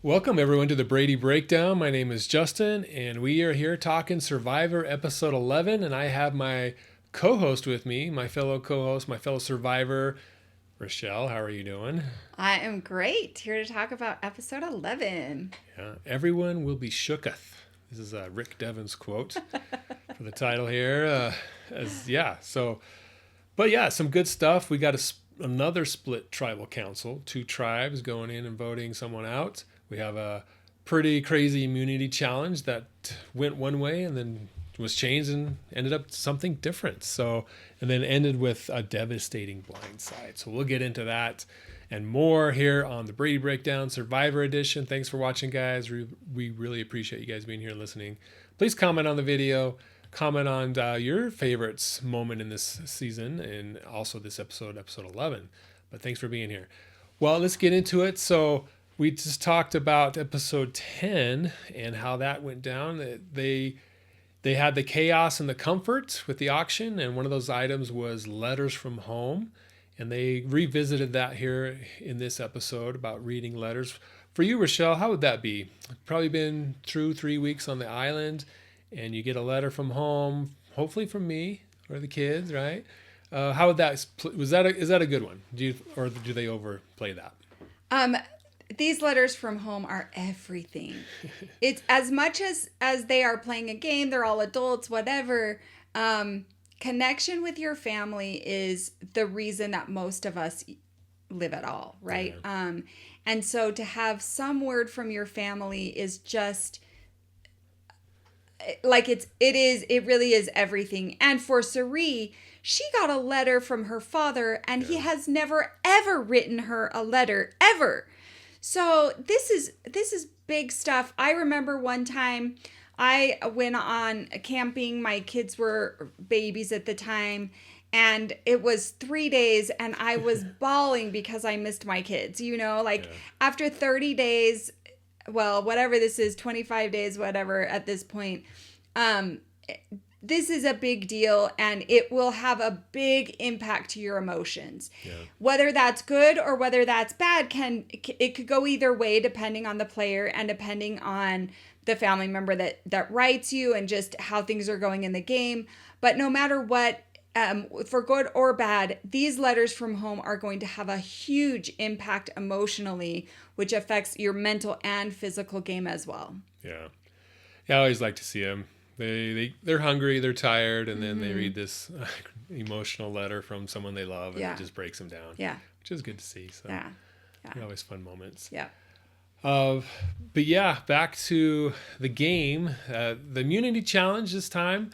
Welcome, everyone, to the Brady Breakdown. My name is Justin, and we are here talking Survivor Episode 11. And I have my co host with me, my fellow co host, my fellow survivor, Rachelle. How are you doing? I am great. Here to talk about episode 11. Yeah, everyone will be shooketh. This is Rick Devens' quote for the title here. Some good stuff. We got another split tribal council, two tribes going in and voting someone out. We have a pretty crazy immunity challenge that went one way and then was changed and ended up something different. And then ended with a devastating blindside. So we'll get into that and more here on the Brady Breakdown Survivor Edition. Thanks for watching, guys. We really appreciate you guys being here and listening. Please comment on the video. Comment on your favorites moment in this season and also this episode 11. But thanks for being here. Well, let's get into it. So we just talked about episode 10 and how that went down. They had the chaos and the comfort with the auction, and one of those items was letters from home. And they revisited that here in this episode about reading letters. For you, Rachelle, how would that be? Probably been through 3 weeks on the island, and you get a letter from home, hopefully from me or the kids, right? How would that is that a good one? Or do they overplay that? These letters from home are everything. It's as much as they are playing a game, they're all adults, whatever. Connection with your family is the reason that most of us live at all, right? Yeah. And so to have some word from your family is just like it really is everything. And for Cirie, she got a letter from her father, and he has never ever written her a letter ever. So this is big stuff. I remember one time I went on camping. My kids were babies at the time, and it was 3 days, and I was bawling because I missed my kids. After 30 days, well, whatever this is, 25 days, whatever at this point, this is a big deal, and it will have a big impact to your emotions. Yeah. Whether that's good or whether that's bad, it could go either way depending on the player and depending on the family member that writes you and just how things are going in the game. But no matter what, for good or bad, these letters from home are going to have a huge impact emotionally, which affects your mental and physical game as well. Yeah. I always like to see them. They're hungry, they're tired, and then they read this emotional letter from someone they love, and it just breaks them down. Yeah. Which is good to see. So Yeah. they're always fun moments. Yeah. But yeah, back to the game. The immunity challenge this time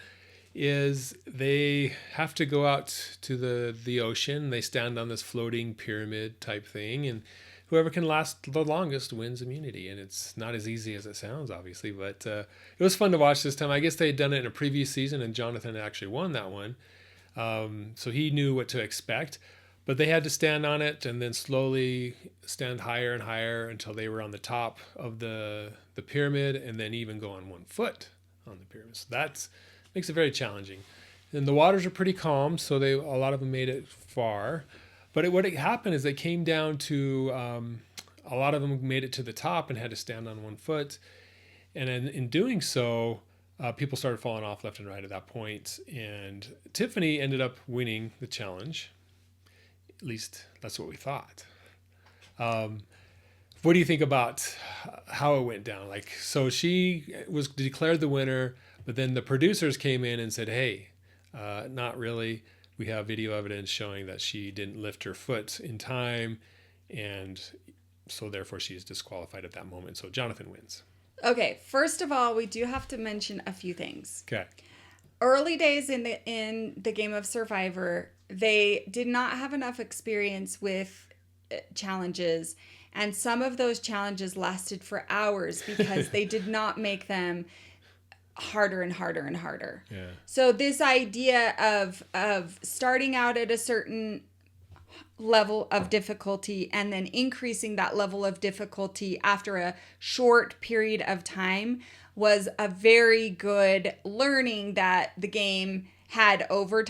is they have to go out to the ocean. They stand on this floating pyramid type thing, and whoever can last the longest wins immunity. And it's not as easy as it sounds, obviously, but it was fun to watch this time. I guess they had done it in a previous season, and Jonathan actually won that one. So he knew what to expect. But they had to stand on it and then slowly stand higher and higher until they were on the top of the pyramid, and then even go on 1 foot on the pyramid. So that makes it very challenging. And the waters are pretty calm, so a lot of them made it far. But what happened is they came down to a lot of them made it to the top and had to stand on 1 foot. And in doing so, people started falling off left and right at that point. And Tiffany ended up winning the challenge. At least that's what we thought. What do you think about how it went down? So she was declared the winner, but then the producers came in and said, hey, not really. We have video evidence showing that she didn't lift her foot in time, and so therefore she's disqualified at that moment. So Jonathan wins. Okay, first of all, we do have to mention a few things. Okay. Early days in the game of Survivor, they did not have enough experience with challenges, and some of those challenges lasted for hours because they did not make them harder and harder and harder. Yeah. So this idea of starting out at a certain level of difficulty and then increasing that level of difficulty after a short period of time was a very good learning that the game had over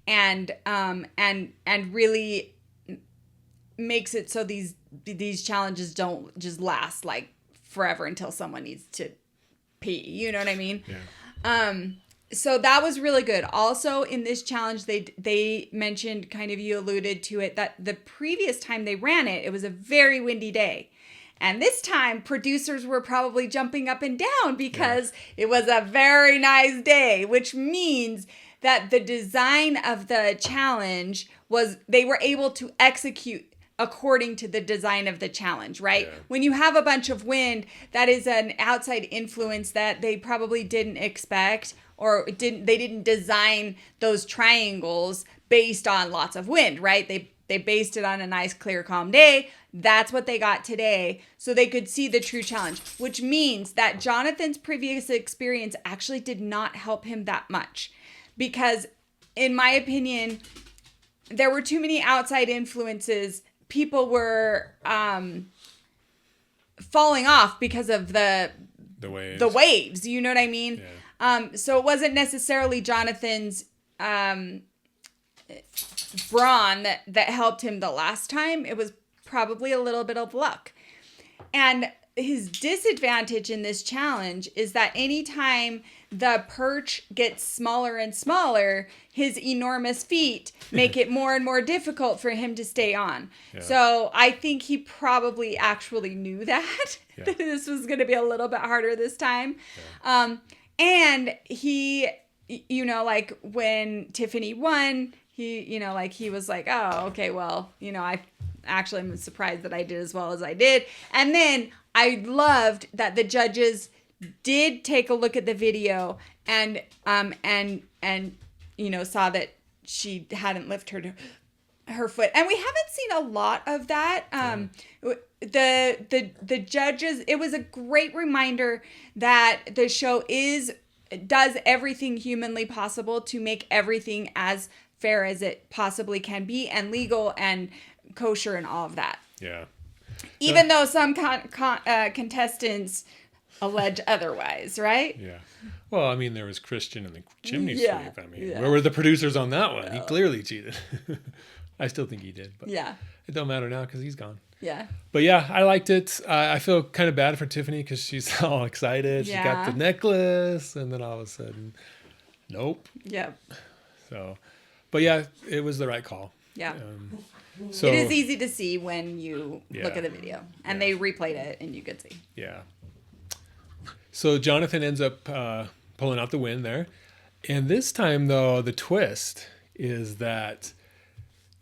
and really makes it so these these challenges don't just last like forever until someone needs to pee. You know what I mean? Yeah. So that was really good. Also in this challenge, they mentioned, kind of, you alluded to it, that the previous time they ran it, it was a very windy day. And this time, producers were probably jumping up and down because it was a very nice day, which means that the design of the challenge was, they were able to execute according to the design of the challenge, right? Yeah. When you have a bunch of wind, that is an outside influence that they probably didn't expect, or they didn't design those triangles based on lots of wind, right? They based it on a nice, clear, calm day. That's what they got today, so they could see the true challenge, which means that Jonathan's previous experience actually did not help him that much, because in my opinion, there were too many outside influences. People were falling off because of the waves. You know what I mean? Yeah. So it wasn't necessarily Jonathan's brawn that helped him the last time. It was probably a little bit of luck. And his disadvantage in this challenge is that anytime the perch gets smaller and smaller, his enormous feet make it more and more difficult for him to stay on. Yeah. So I think he probably actually knew that this was going to be a little bit harder this time. Yeah. And he, like when Tiffany won, he was like, oh, okay, well, I actually am surprised that I did as well as I did. And then I loved that the judges did take a look at the video and saw that she hadn't lifted her foot. And we haven't seen a lot of that. The judges, it was a great reminder that the show does everything humanly possible to make everything as fair as it possibly can be, and legal and kosher and all of that. Yeah. Even though some contestants allege otherwise, right? Yeah. Well, I mean, there was Christian in the chimney sweep. I mean, where were the producers on that one? He clearly cheated. I still think he did, but it don't matter now because he's gone. Yeah. But yeah, I liked it. I feel kind of bad for Tiffany because she's all excited. Yeah. She got the necklace, and then all of a sudden, nope. Yep. So, but yeah, it was the right call. Yeah. So it is easy to see when you look at the video, and they replayed it, and you could see. Yeah. So Jonathan ends up pulling out the win there. And this time, though, the twist is that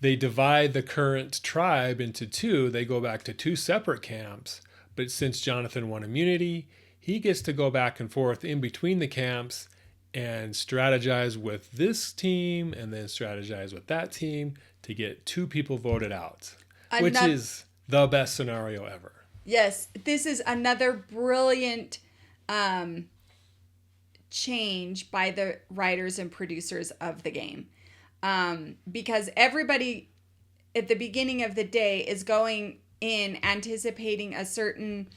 they divide the current tribe into two. They go back to two separate camps. But since Jonathan won immunity, he gets to go back and forth in between the camps and strategize with this team and then strategize with that team to get two people voted out, which is the best scenario ever. Yes, this is another brilliant change by the writers and producers of the game. Because everybody at the beginning of the day is going in anticipating a certain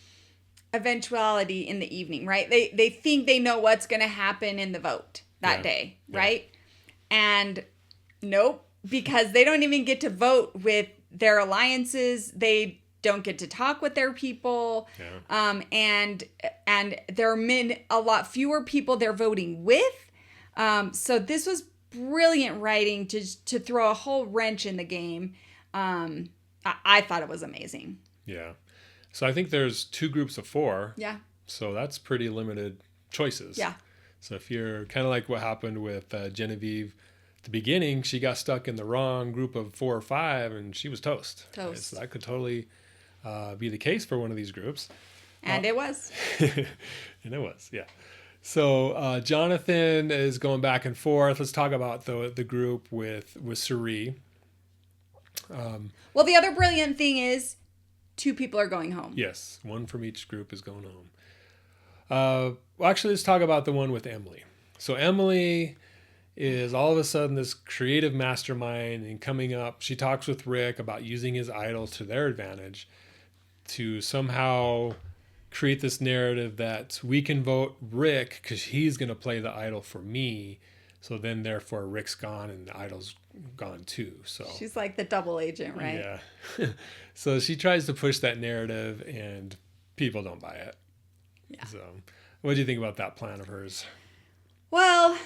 eventuality in the evening, right? They think they know what's going to happen in the vote that day, right? And nope, because they don't even get to vote with their alliances. They don't get to talk with their people. Yeah. And there are a lot fewer people they're voting with. So this was brilliant writing to throw a whole wrench in the game. I thought it was amazing. Yeah. So I think there's two groups of four. Yeah. So that's pretty limited choices. Yeah. So if you're kind of like what happened with Genevieve at the beginning, she got stuck in the wrong group of 4 or 5 and she was toast. Right? So that could totally be the case for one of these groups. And it was. And it was, yeah. So Jonathan is going back and forth. Let's talk about the group with Cirie. Well, the other brilliant thing is 2 people are going home. Yes, 1 from each group is going home. Well, actually, let's talk about the one with Emily. So Emily is all of a sudden this creative mastermind and coming up. She talks with Rick about using his idol to their advantage to somehow create this narrative that we can vote Rick because he's going to play the idol for me. So then, therefore, Rick's gone and the idol's gone too. So she's like the double agent, right? yeah. So she tries to push that narrative, and people don't buy it. Yeah. So, what do you think about that plan of hers? Well,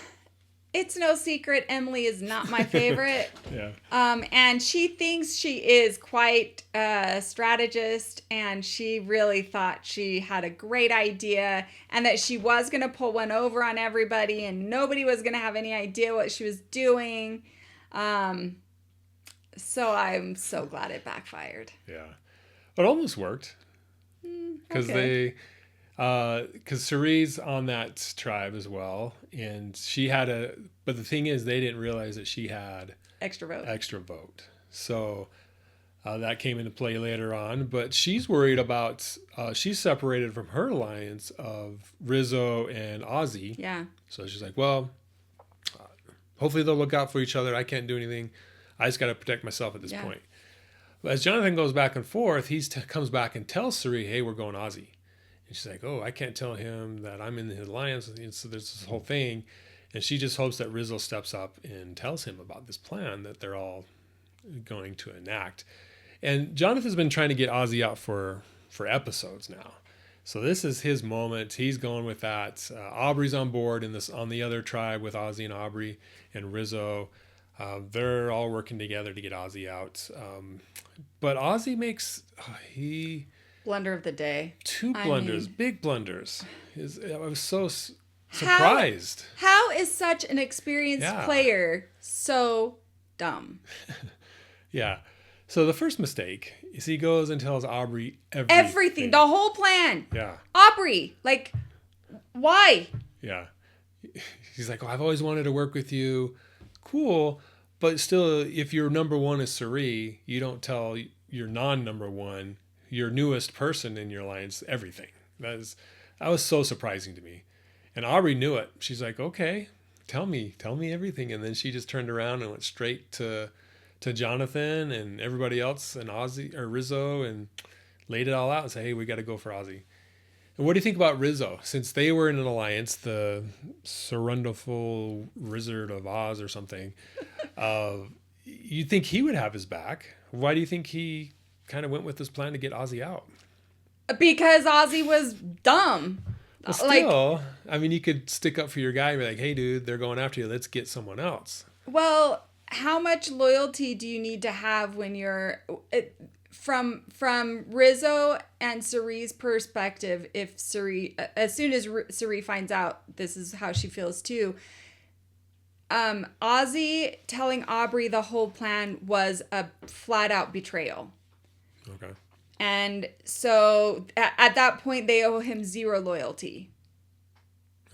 it's no secret Emily is not my favorite. Yeah. And she thinks she is quite a strategist, and she really thought she had a great idea and that she was going to pull one over on everybody and nobody was going to have any idea what she was doing. So I'm so glad it backfired. Yeah. It almost worked. Because Okay. because Cirie's on that tribe as well, and she had but the thing is, they didn't realize that she had Extra vote. extra vote. So that came into play later on, but she's worried about, she's separated from her alliance of Rizzo and Ozzy. Yeah. So she's like, well, hopefully they'll look out for each other. I can't do anything. I just got to protect myself at this point. But as Jonathan goes back and forth, he comes back and tells Cirie, hey, we're going Ozzy. And she's like, oh, I can't tell him that I'm in the alliance. And so there's this whole thing. And she just hopes that Rizzo steps up and tells him about this plan that they're all going to enact. And Jonathan's been trying to get Ozzy out for episodes now. So this is his moment. He's going with that. Aubrey's on board on the other tribe with Ozzy and Aubrey and Rizzo. They're all working together to get Ozzy out. But Ozzy makes Blunder of the day. two blunders, big blunders. I was so surprised. How is such an experienced player so dumb? Yeah. So the first mistake is he goes and tells Aubrey everything, the whole plan. Yeah. Aubrey, like, why? Yeah. He's like, oh, I've always wanted to work with you. Cool. But still, if your number one is Cirie, you don't tell your non-number one, your newest person in your alliance, everything. That was so surprising to me. And Aubrey knew it. She's like, okay, tell me everything. And then she just turned around and went straight to Jonathan and everybody else and Ozzy or Rizzo and laid it all out and said, hey, we got to go for Ozzy. And what do you think about Rizzo? Since they were in an alliance, the Serendipal Wizard of Oz or something, you think he would have his back? Why do you think he kind of went with this plan to get Ozzy out? Because Ozzy was dumb. Well, still, I mean, you could stick up for your guy and be like, hey, dude, they're going after you. Let's get someone else. Well, how much loyalty do you need to have when you're... From Rizzo and Cirie's perspective, if Cirie, as soon as Cirie finds out, this is how she feels too. Ozzy telling Aubrey the whole plan was a flat out betrayal. Okay. And so at that point, they owe him zero loyalty.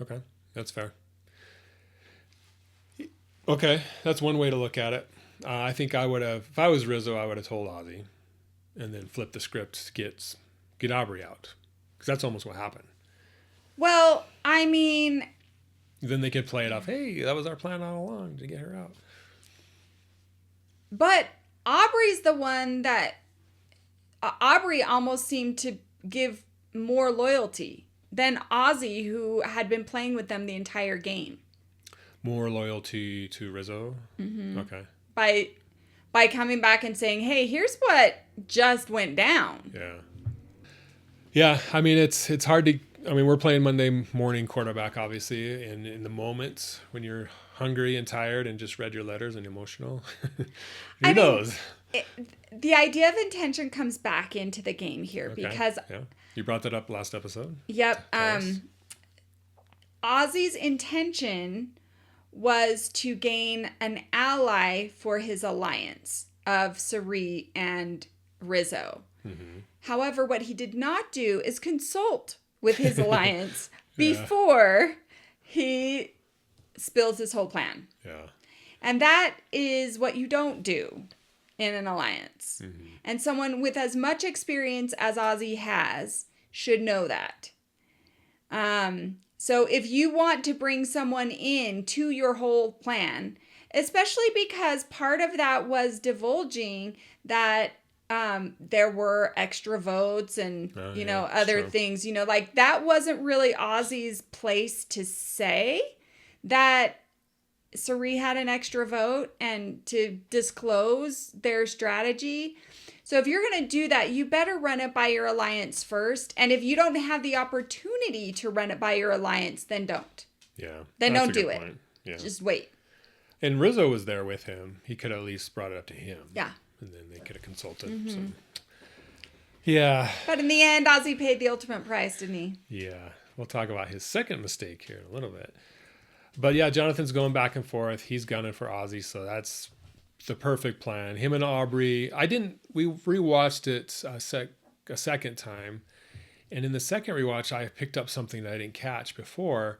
Okay, that's fair. Okay, that's one way to look at it. I think I would have, if I was Rizzo, I would have told Ozzy. And then flip the script, get Aubrey out. Because that's almost what happened. Well, I mean... Then they could play it off, hey, that was our plan all along, to get her out. But Aubrey's the one that... Aubrey almost seemed to give more loyalty than Ozzy, who had been playing with them the entire game. More loyalty to Rizzo? Mm-hmm. Okay. By coming back and saying, hey, here's what just went down. Yeah. Yeah, I mean, it's hard to... I mean, we're playing Monday morning quarterback, obviously, and in the moments when you're hungry and tired and just read your letters and emotional, who knows? The idea of intention comes back into the game here because... Yeah. You brought that up last episode. Yep. Ozzy's intention was to gain an ally for his alliance of Cirie and Rizzo. Mm-hmm. However, what he did not do is consult with his alliance before he spills his whole plan. Yeah. And that is what you don't do in an alliance. Mm-hmm. And someone with as much experience as Ozzy has should know that. So if you want to bring someone in to your whole plan, especially because part of that was divulging that there were extra votes and, other things, that wasn't really Ozzy's place to say that Cirie had an extra vote and to disclose their strategy. So if you're going to do that, you better run it by your alliance first. And if you don't have the opportunity to run it by your alliance, then don't. Yeah. Then don't do it. Yeah. Just wait. And Rizzo was there with him. He could have at least brought it up to him. Yeah. And then they could have consulted. So. Yeah. But in the end, Ozzy paid the ultimate price, didn't he? Yeah. We'll talk about his second mistake here in a little bit. But yeah, Jonathan's going back and forth. He's gunning for Ozzy, so that's the perfect plan. Him and Aubrey. We rewatched it a second time. And in the second rewatch, I picked up something that I didn't catch before,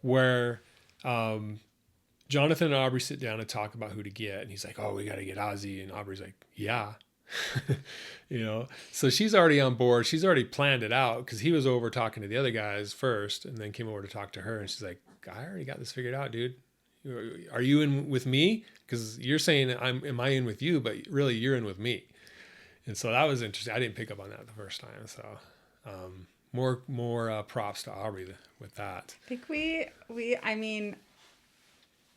where Jonathan and Aubrey sit down and talk about who to get. And he's like, oh, we got to get Ozzy. And Aubrey's like, yeah. So she's already on board. She's already planned it out because he was over talking to the other guys first and then came over to talk to her. And she's like, I already got this figured out, dude. Are you in with me? Because you're saying am I in with you? But really you're in with me. And so that was interesting. I didn't pick up on that the first time. So more props to Aubrey with that. I think I mean,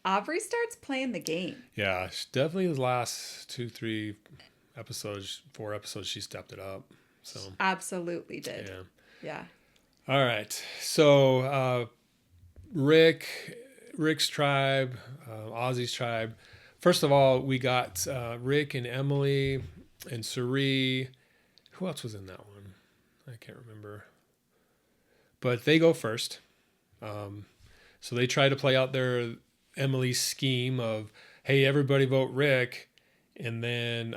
Aubrey starts playing the game. Yeah, definitely the last 4 episodes, she stepped it up. So Absolutely did. Yeah. All right. So Rick's tribe, Ozzy's tribe. First of all, we got Rick and Emily and Cirie. Who else was in that one? I can't remember. But they go first. So they try to play out their Emily's scheme of, hey, everybody vote Rick. And then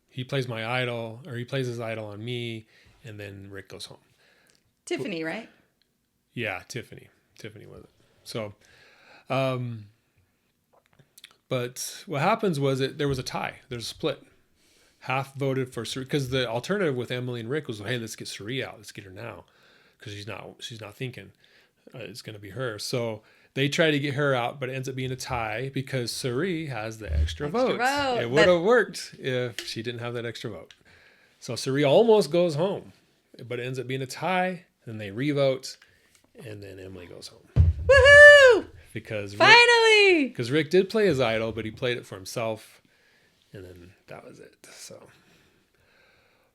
he plays my idol, or he plays his idol on me. And then Rick goes home. Tiffany, right? Yeah, Tiffany. Tiffany was it. So, but what happens was there was a tie. There's a split. Half voted for Cirie, because the alternative with Emily and Rick was, hey, let's get Cirie out. Let's get her now, because she's not thinking it's going to be her. So they try to get her out, but it ends up being a tie because Cirie has the extra vote. It would have worked if she didn't have that extra vote. So Cirie almost goes home, but it ends up being a tie. Then they re-vote, and then Emily goes home. Woohoo! Because finally, because Rick did play his idol, but he played it for himself, and then that was it. So,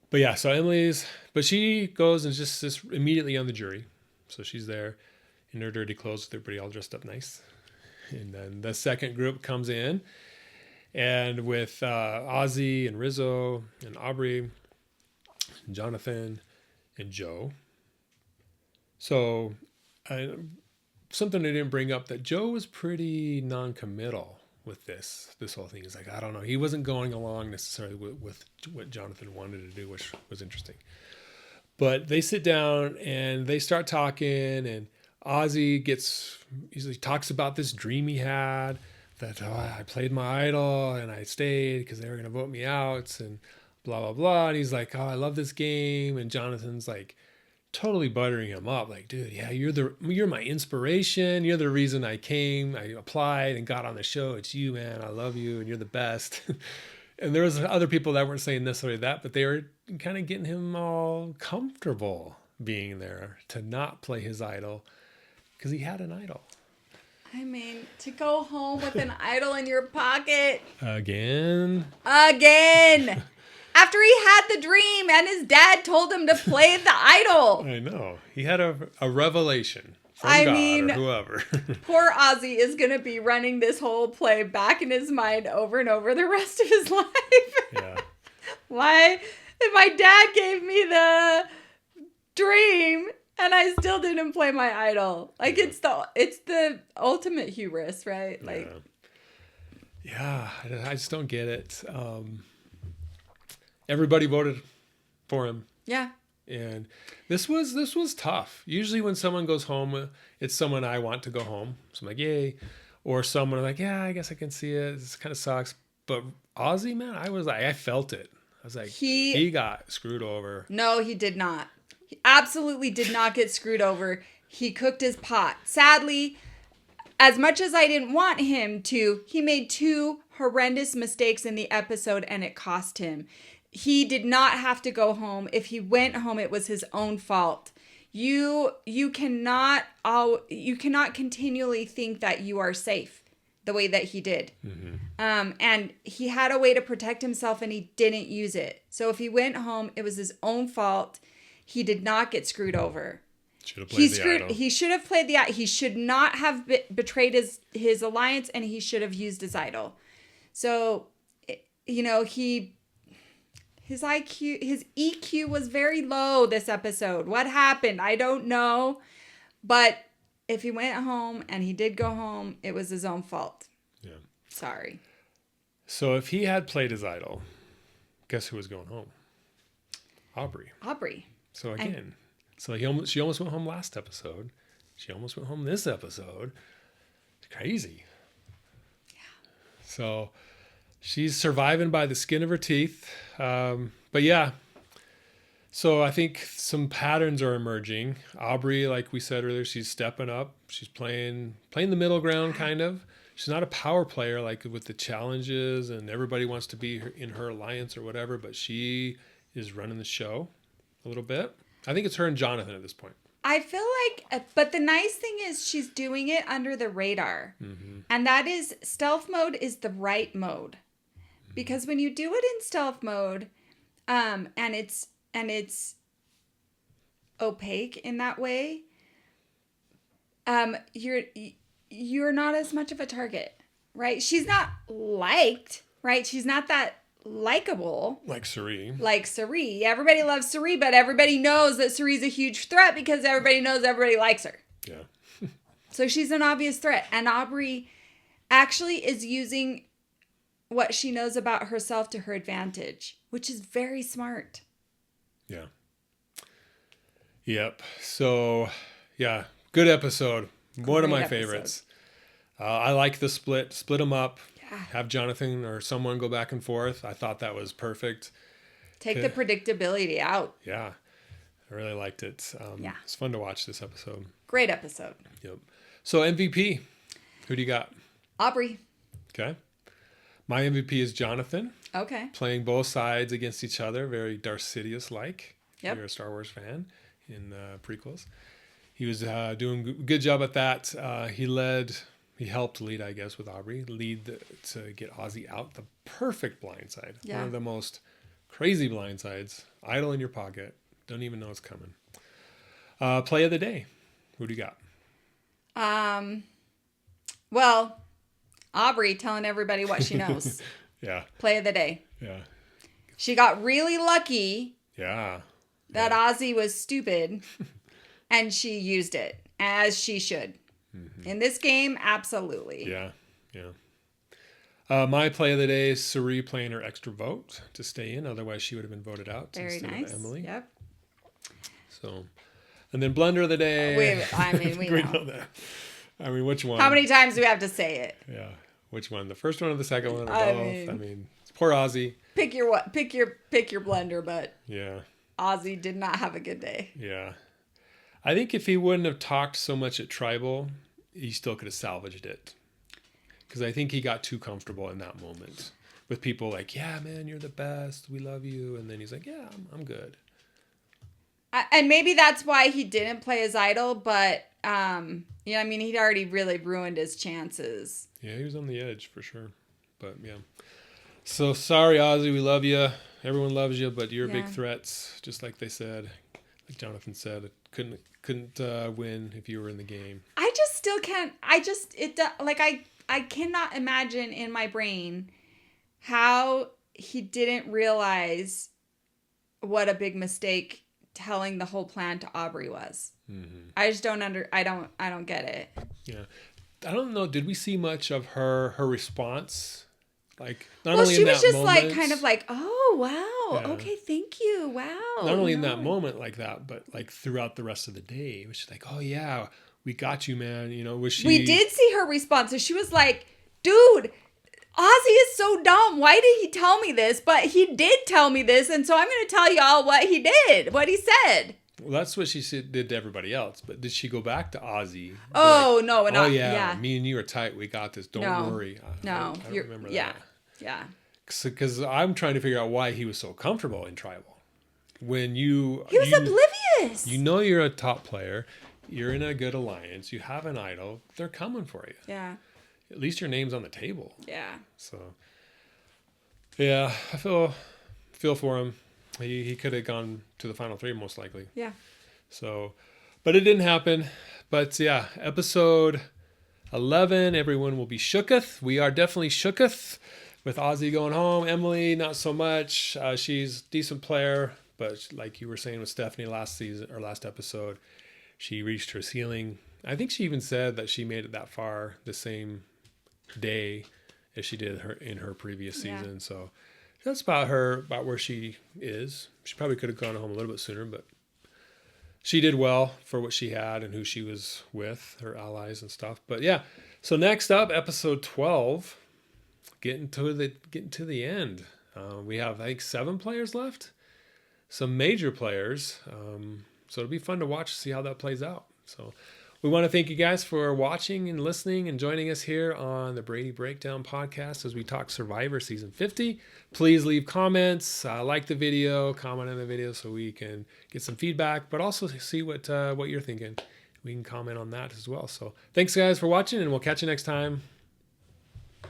but yeah, so but she goes and just immediately on the jury, so she's there in her dirty clothes with everybody all dressed up nice, and then the second group comes in, and with Ozzy and Rizzo and Aubrey, and Jonathan, and Joe. So, something I didn't bring up, that Joe was pretty non-committal with this whole thing. He's like, I don't know. He wasn't going along necessarily with what Jonathan wanted to do, which was interesting. But they sit down and they start talking, and Ozzy he talks about this dream he had that, I played my idol and I stayed because they were going to vote me out and blah, blah, blah. And he's like, I love this game. And Jonathan's like, totally buttering him up, like, dude, yeah, you're my inspiration. You're the reason I came. I applied and got on the show. It's you, man. I love you, and you're the best. And there was other people that weren't saying necessarily that, but they were kind of getting him all comfortable being there to not play his idol because he had an idol. I mean, to go home with an idol in your pocket again. After he had the dream and his dad told him to play the idol. I know. He had a revelation from God or whoever. Poor Ozzy is going to be running this whole play back in his mind over and over the rest of his life. Yeah. Why? If my dad gave me the dream and I still didn't play my idol. Like, it's the ultimate hubris, right? Like, yeah, I just don't get it. Everybody voted for him. Yeah. And this was tough. Usually when someone goes home, it's someone I want to go home. So I'm like, yay. Or someone like, yeah, I guess I can see it. This kind of sucks. But Ozzy, man, I felt it. I was like, he got screwed over. No, he did not. He absolutely did not get screwed over. He cooked his pot. Sadly, as much as I didn't want him to, he made 2 horrendous mistakes in the episode and it cost him. He did not have to go home. If he went home, it was his own fault. You cannot continually think that you are safe the way that he did. And he had a way to protect himself and he didn't use it. So if he went home, it was his own fault. He did not get screwed over. He should have played the idol. He should not have betrayed his alliance, and he should have used his idol. So, his IQ, his EQ was very low this episode. What happened? I don't know. But if he went home, and he did go home, it was his own fault. Yeah. Sorry. So if he had played his idol, guess who was going home? Aubrey. So again, she almost went home last episode. She almost went home this episode. It's crazy. Yeah. So she's surviving by the skin of her teeth. But yeah. So I think some patterns are emerging. Aubrey, like we said earlier, she's stepping up. She's playing the middle ground, kind of. She's not a power player like with the challenges and everybody wants to be in her alliance or whatever, but she is running the show a little bit. I think it's her and Jonathan at this point. I feel like, but the nice thing is she's doing it under the radar. And that is, stealth mode is the right mode. Because when you do it in stealth mode, and it's opaque in that way, you're not as much of a target, right? She's not liked, right? She's not that likable. Like Cirie. Everybody loves Cirie, but everybody knows that Cirie's a huge threat because everybody knows everybody likes her. Yeah. So she's an obvious threat. And Aubrey actually is using what she knows about herself to her advantage, which is very smart. Yeah. Yep. So, yeah, good episode. One of my favorites. I like the split them up. Yeah. Have Jonathan or someone go back and forth. I thought that was perfect. Take the predictability out. Yeah. I really liked it. It's fun to watch this episode. Great episode. Yep. So MVP, who do you got? Aubrey. Okay. My MVP is Jonathan. Okay. Playing both sides against each other. Very Darth Sidious-like. Yep. You're a Star Wars fan in prequels. He was doing a good job at that. He helped lead, I guess, with Aubrey, to get Ozzy out. The perfect blindside. Yeah. One of the most crazy blindsides. Idle in your pocket. Don't even know it's coming. Play of the day. Who do you got? Well, Aubrey telling everybody what she knows. Yeah. Play of the day. Yeah. She got really lucky. Yeah. That Ozzy was stupid. And she used it as she should. In this game, absolutely. Yeah, yeah. My play of the day is Cirie playing her extra vote to stay in. Otherwise, she would have been voted out instead of Emily. Yep. So, and then Blunder of the day. We know that. I mean, which one? How many times do we have to say it? Yeah. Which one? The first one or the second one or both? I mean, it's poor Ozzy. Pick your Blunder, but yeah. Ozzy did not have a good day. Yeah. I think if he wouldn't have talked so much at Tribal, he still could have salvaged it. Because I think he got too comfortable in that moment with people like, yeah, man, you're the best. We love you. And then he's like, yeah, I'm good. And maybe that's why he didn't play his idol. But, he'd already really ruined his chances. Yeah, he was on the edge for sure. But, yeah. So, sorry, Ozzy. We love you. Everyone loves you. But you're big threats, just like they said. Like Jonathan said, couldn't win if you were in the game. I just still can't. I cannot imagine in my brain how he didn't realize what a big mistake telling the whole plan to Aubrey was. Mm-hmm. I just don't I don't get it. Yeah, I don't know. Did we see much of her response? Like, she was just like, kind of like, oh, wow. Yeah. Okay, thank you. Wow. Not only in that moment like that, but like throughout the rest of the day. It was just like, oh, yeah, we got you, man. Was she... We did see her response. So she was like, dude, Ozzy is so dumb. Why did he tell me this? But he did tell me this. And so I'm going to tell y'all what he did, what he said. Well, that's what she did to everybody else. But did she go back to Ozzy? Oh, no. Oh, yeah. Me and you are tight. We got this. Don't worry. I don't remember that. Yeah. Because I'm trying to figure out why he was so comfortable in Tribal. He was oblivious. this. You know you're a top player. You're in a good alliance. You have an idol. They're coming for you. Yeah. At least your name's on the table. Yeah. So, yeah, I feel for him. He could have gone to the final 3 most likely. Yeah. So, but it didn't happen. But yeah, episode 11, everyone will be Shooketh. We are definitely Shooketh with Ozzy going home. Emily, not so much. She's a decent player, but like you were saying with Stephanie last season or last episode, she reached her ceiling. I think she even said that she made it that far the same day as she did in her previous season. Yeah. So that's about where she is. She probably could have gone home a little bit sooner, but she did well for what she had and who she was with, her allies and stuff. But yeah, so next up, episode 12, getting to the end. We have, I think, 7 players left, some major players. So it'll be fun to watch, see how that plays out. So we want to thank you guys for watching and listening and joining us here on the Brady Breakdown podcast as we talk Survivor Season 50. Please leave comments, like the video, comment on the video so we can get some feedback, but also see what you're thinking. We can comment on that as well. So thanks, guys, for watching, and we'll catch you next time.